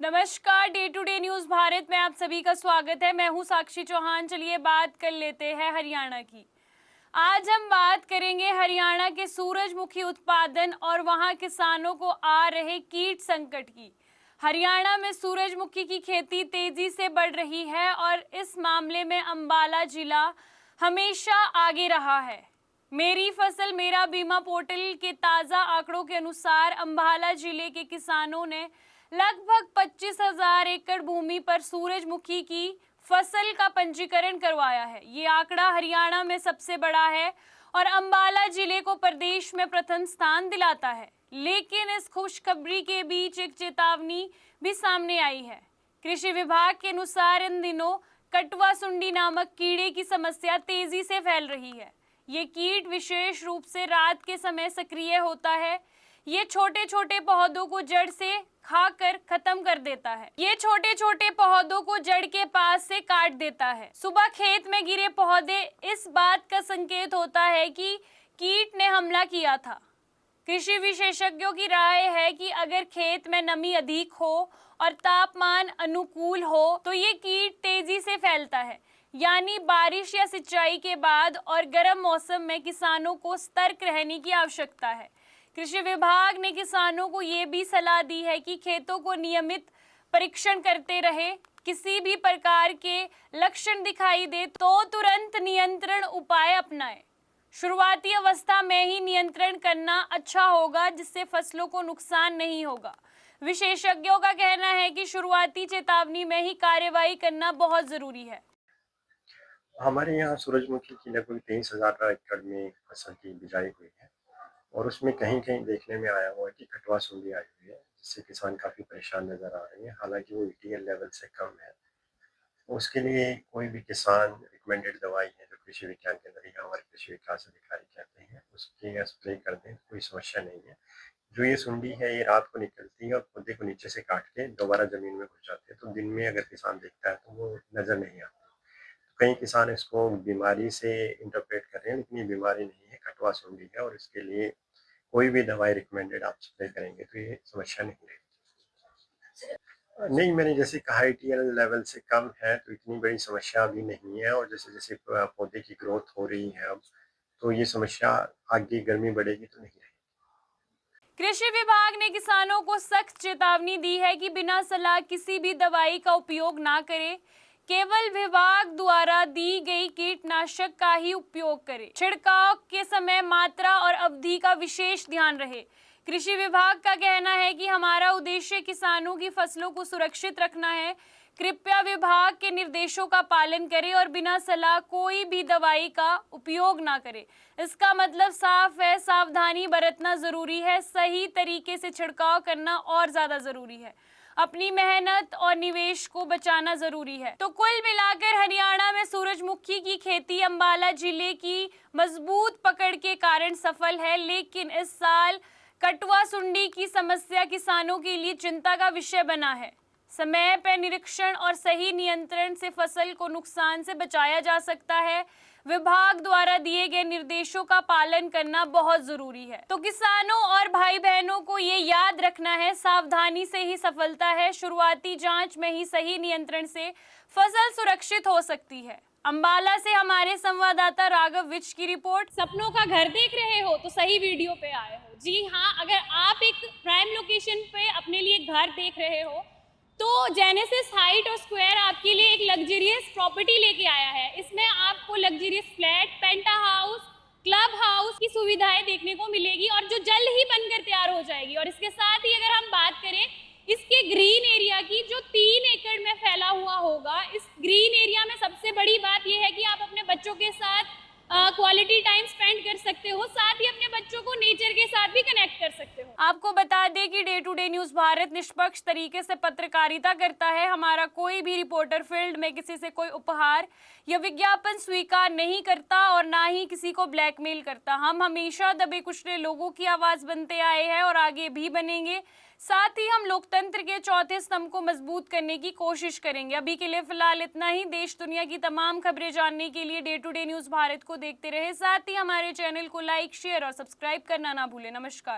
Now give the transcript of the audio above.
नमस्कार, day to day news Bharat में आप सभी का स्वागत है। मैं हूं साक्षी चौहान। चलिए बात कर लेते हैं हरियाणा की। आज हम बात करेंगे हरियाणा के सूरजमुखी उत्पादन और वहां किसानों को आ रहे कीट संकट की। हरियाणा में सूरजमुखी की खेती तेजी से बढ़ रही है और इस मामले में अंबाला जिला हमेशा आगे रहा है। मेरी फसल मेरा बीमा पोर्टल के ताज़ा आंकड़ों के अनुसार अंबाला जिले के किसानों ने लगभग 25,000 एकड़ भूमि पर सूरजमुखी की फसल का पंजीकरण करवाया है। ये आंकड़ा हरियाणा में सबसे बड़ा है और अंबाला जिले को प्रदेश में प्रथम स्थान दिलाता है। लेकिन इस खुशखबरी के बीच एक चेतावनी भी सामने आई है। कृषि विभाग के अनुसार इन दिनों कटवा सुंडी नामक कीड़े की समस्या तेजी से फैल रही है। ये कीट विशेष रूप से रात के समय सक्रिय होता है। ये छोटे छोटे पौधों को जड़ से खाकर खत्म कर देता है। ये छोटे छोटे पौधों को जड़ के पास से काट देता है। सुबह खेत में गिरे पौधे इस बात का संकेत होता है कि कीट ने हमला किया था। कृषि विशेषज्ञों की राय है कि अगर खेत में नमी अधिक हो और तापमान अनुकूल हो तो ये कीट तेजी से फैलता है। यानी बारिश या सिंचाई के बाद और गर्म मौसम में किसानों को सतर्क रहने की आवश्यकता है। कृषि विभाग ने किसानों को ये भी सलाह दी है कि खेतों को नियमित परीक्षण करते रहे। किसी भी प्रकार के लक्षण दिखाई दे तो तुरंत नियंत्रण उपाय अपनाएं। शुरुआती अवस्था में ही नियंत्रण करना अच्छा होगा, जिससे फसलों को नुकसान नहीं होगा। विशेषज्ञों का कहना है कि शुरुआती चेतावनी में ही कार्रवाई करना बहुत जरूरी है। हमारे यहाँ सूरजमुखी की लगभग 23,000 एकड़ में फसल की बिजाई हुई है और उसमें कहीं-कहीं देखने में आया हुआ है कि कटवा सुंडी आई हुई है, जिससे किसान काफ़ी परेशान नज़र आ रहे हैं। हालाँकि वो ईटीएल लेवल से कम है। उसके लिए कोई भी किसान रिकमेंडेड दवाई है जो कृषि विज्ञान केंद्र या हमारे कृषि विकास अधिकारी कहते हैं, उसकी स्प्रे कर दें, कोई समस्या नहीं है। जो ये सुंडी है ये रात को निकलती है और पौधे को नीचे से काट के दोबारा ज़मीन में घुस जाती है, तो दिन में अगर किसान देखता है तो वो नज़र नहीं आती। कई किसान इसको बीमारी से इंटरप्रेट कर रहे हैं, लेकिन ये बीमारी नहीं है, कटवा सुंडी है और इसके लिए कोई भी दवाई रिकमेंडेड आप स्प्रे करेंगे तो ये समस्या नहीं रहेगी। नहीं, मैंने जैसे कहा ईटीएल लेवल से कम है तो इतनी बड़ी समस्या अभी नहीं है और जैसे-जैसे पौधे की ग्रोथ हो रही है अब, तो ये समस्या आगे गर्मी बढ़ेगी तो नहीं रहेगी। कृषि विभाग ने किसानों को सख्त चेतावनी दी है कि बिना सलाह किसी भी दवाई का उपयोग ना करें। केवल विभाग द्वारा दी गई कीटनाशक का ही उपयोग करें। छिड़काव के समय मात्रा और अवधि का विशेष ध्यान रहे। कृषि विभाग का कहना है कि हमारा उद्देश्य किसानों की फसलों को सुरक्षित रखना है। कृपया विभाग के निर्देशों का पालन करें और बिना सलाह कोई भी दवाई का उपयोग ना करें। इसका मतलब साफ है, सावधानी बरतना जरूरी है। सही तरीके से छिड़काव करना और ज्यादा जरूरी है। अपनी मेहनत और निवेश को बचाना जरूरी है। तो कुल मिलाकर हरियाणा में सूरजमुखी की खेती अंबाला जिले की मजबूत पकड़ के कारण सफल है। लेकिन इस साल कटवा सुंडी की समस्या किसानों के लिए चिंता का विषय बना है। समय पर निरीक्षण और सही नियंत्रण से फसल को नुकसान से बचाया जा सकता है। विभाग द्वारा दिए गए निर्देशों का पालन करना बहुत जरूरी है। तो किसानों और भाई बहनों को ये याद रखना है, सावधानी से ही सफलता है। शुरुआती जांच में ही सही नियंत्रण से फसल सुरक्षित हो सकती है। अंबाला से हमारे संवाददाता राघव विज की रिपोर्ट। सपनों का घर देख रहे हो तो सही वीडियो पे आए हो। जी हाँ, अगर आप एक प्राइम लोकेशन पे अपने लिए घर देख रहे हो तो जेनेसिस हाइट और स्क्वायर आपके लिए एक लग्जरियस प्रॉपर्टी लेके आया है। इसमें आपको लग्जरियस फ्लैट, पेंटा हाउस, क्लब हाउस की सुविधाएं देखने को मिलेगी और जो जल्द ही बनकर तैयार हो जाएगी। और इसके साथ ही अगर हम बात करें इसके ग्रीन एरिया की, जो 3 एकड़ में फैला हुआ होगा, इस ग्रीन एरिया में सबसे बड़ी बात यह है कि आप अपने बच्चों के साथ क्वालिटी टाइम स्पेंड कर सकते हो, साथ ही अपने बच्चों को नेचर के साथ भी कनेक्ट कर सकते हो। आपको बता दें कि day to day news Bharat निष्पक्ष तरीके से पत्रकारिता करता है। हमारा कोई भी रिपोर्टर फील्ड में किसी से कोई उपहार या विज्ञापन स्वीकार नहीं करता और ना ही किसी को ब्लैकमेल करता। हम हमेशा दबे कुचले लोगों की आवाज बनते आए हैं और आगे भी बनेंगे। साथ ही हम लोकतंत्र के चौथे स्तंभ को मजबूत करने की कोशिश करेंगे। अभी के लिए फिलहाल इतना ही। देश दुनिया की तमाम खबरें जानने के लिए day to day news Bharat को देखते रहे। साथ ही हमारे चैनल को लाइक, शेयर और सब्सक्राइब करना ना भूलें। नमस्कार।